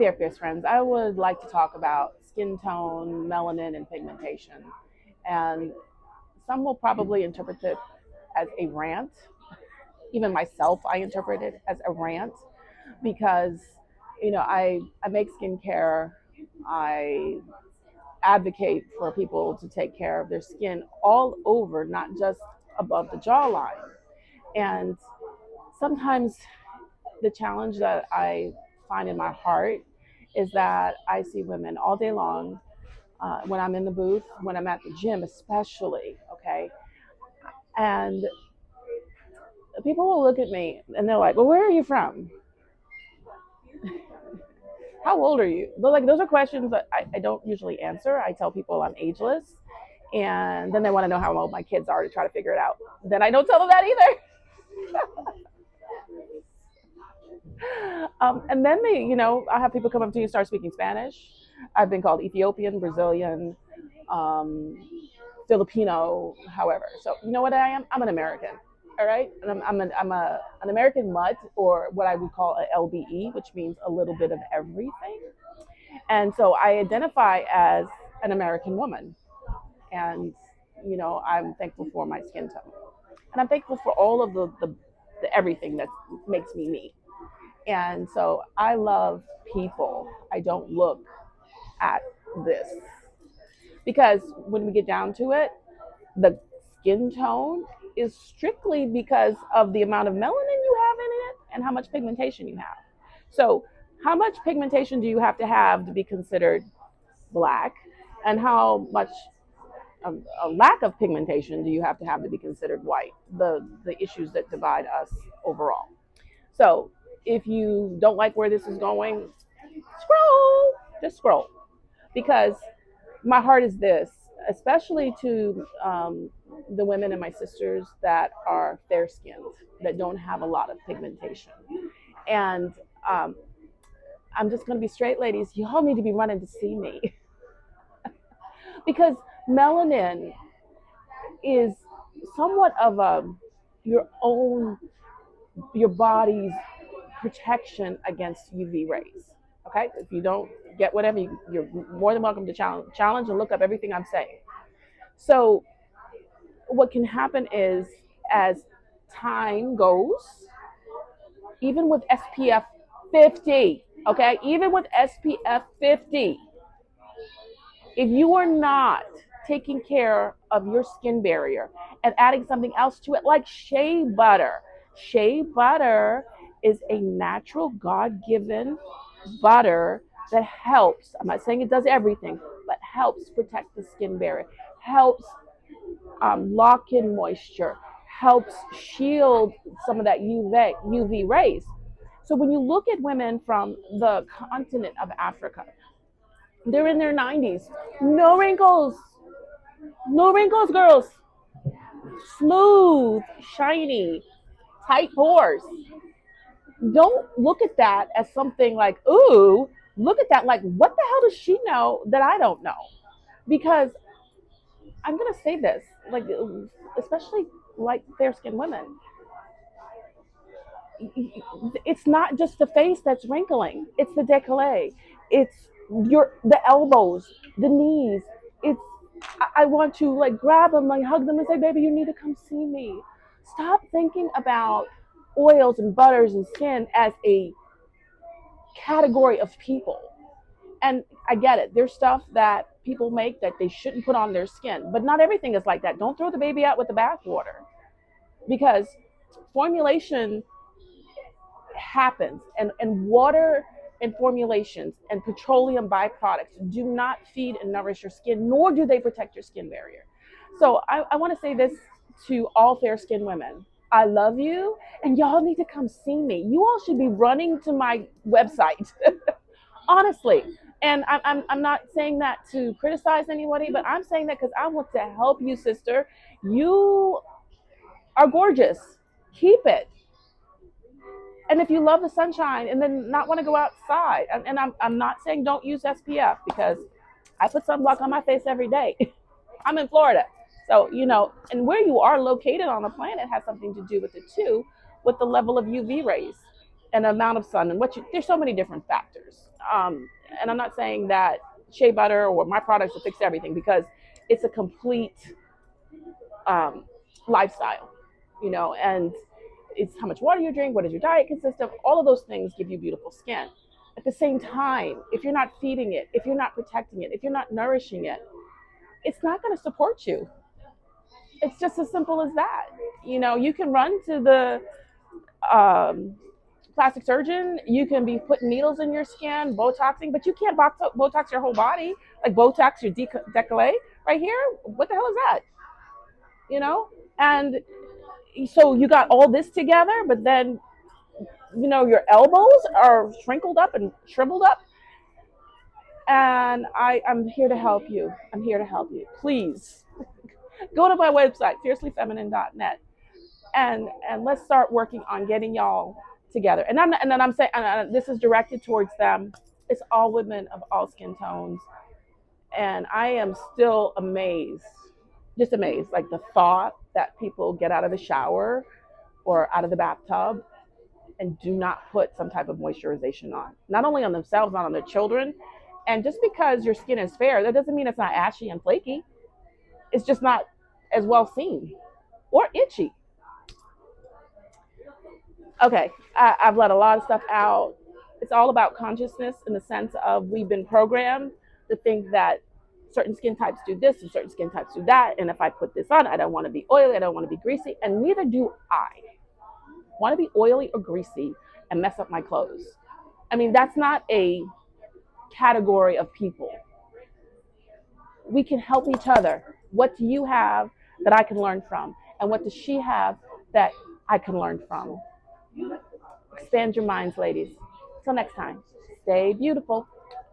Dear fierce friends, I would like to talk about skin tone, melanin, and pigmentation. And some will probably interpret it as a rant. Even myself, I interpret it as a rant because, I make skincare. I advocate for people to take care of their skin all over, not just above the jawline. And sometimes the challenge that I find in my heart is that I see women all day long when I'm in the booth, when I'm at the gym, especially, okay? And people will look at me and they're like, well, where are you from? How old are you? They're like, those are questions that I don't usually answer. I tell people I'm ageless. And then they want to know how old my kids are to try to figure it out. Then I don't tell them that either. And then I have people come up to you and start speaking Spanish. I've been called Ethiopian, Brazilian, um, Filipino, however. So you know what I am? I'm an American. All right, and I'm an American mutt, or what I would call a LBE, which means a little bit of everything. And so I identify as an American woman, and I'm thankful for my skin tone, and I'm thankful for all of the everything that makes me me. And so I love people. I don't look at this because when we get down to it, the skin tone is strictly because of the amount of melanin you have in it and how much pigmentation you have. So, how much pigmentation do you have to be considered black, and how much a lack of pigmentation do you have to be considered white? The issues that divide us overall. So, if you don't like where this is going, scroll, just scroll, because my heart is this, especially to the women and my sisters that are fair skinned, that don't have a lot of pigmentation. And um, I'm just going to be straight, ladies. You all need to be running to see me because melanin is somewhat of your own, your body's protection against UV rays. Okay, if you don't get whatever, you're more than welcome to challenge and look up everything I'm saying. So what can happen is, as time goes, even with SPF 50, okay, even with SPF 50, if you are not taking care of your skin barrier and adding something else to it, like shea butter is a natural, God given butter that helps. I'm not saying it does everything, but helps protect the skin barrier, helps lock in moisture, helps shield some of that UV rays. So when you look at women from the continent of Africa, they're in their 90s, no wrinkles, no wrinkles, girls, smooth, shiny, tight pores. Don't look at that as something like, ooh, look at that like, what the hell does she know that I don't know? Because I'm going to say this, like, especially like fair skinned women, it's not just the face that's wrinkling, it's the décolleté, it's the elbows, the knees. It's I want to like grab them, like hug them and say, baby, you need to come see me. Stop thinking about oils and butters and skin as a category of people. And I get it, there's stuff that people make that they shouldn't put on their skin, but not everything is like that. Don't throw the baby out with the bathwater, because formulation happens, and water and formulations and petroleum byproducts do not feed and nourish your skin, nor do they protect your skin barrier. So I want to say this to all fair skinned women: I love you, and y'all need to come see me. You all should be running to my website. Honestly. And I'm not saying that to criticize anybody, but I'm saying that because I want to help you, sister. You are gorgeous. Keep it. And if you love the sunshine and then not want to go outside, and I'm not saying don't use SPF, because I put sunblock on my face every day. I'm in Florida. So, and where you are located on the planet has something to do with it too, with the level of UV rays. and the amount of sun and there's so many different factors. And I'm not saying that shea butter or my products will fix everything, because it's a complete um, lifestyle, and it's how much water you drink, what does your diet consist of, all of those things give you beautiful skin. At the same time, if you're not feeding it, if you're not protecting it, if you're not nourishing it, it's not going to support you. It's just as simple as that. You can run to the um, plastic surgeon, you can be putting needles in your skin, Botoxing, but you can't Botox your whole body, like Botox your decollete right here. What the hell is that? You know? And so you got all this together, but then, your elbows are shrinkled up and shriveled up. And I'm here to help you. I'm here to help you. Please go to my website, fiercelyfeminine.net, and let's start working on getting y'all together. And then I'm saying, this is directed towards them. It's all women of all skin tones, and I am still amazed, just amazed, like the thought that people get out of the shower or out of the bathtub and do not put some type of moisturization on, not only on themselves, not on their children. And just because your skin is fair, that doesn't mean it's not ashy and flaky. It's just not as well seen or itchy. Okay, I've let a lot of stuff out. It's all about consciousness, in the sense of we've been programmed to think that certain skin types do this and certain skin types do that. And if I put this on, I don't want to be oily, I don't want to be greasy, and neither do I want to be oily or greasy and mess up my clothes. I mean, that's not a category of people. We can help each other. What do you have that I can learn from? And what does she have that I can learn from? Expand your minds, ladies. Till next time, stay beautiful.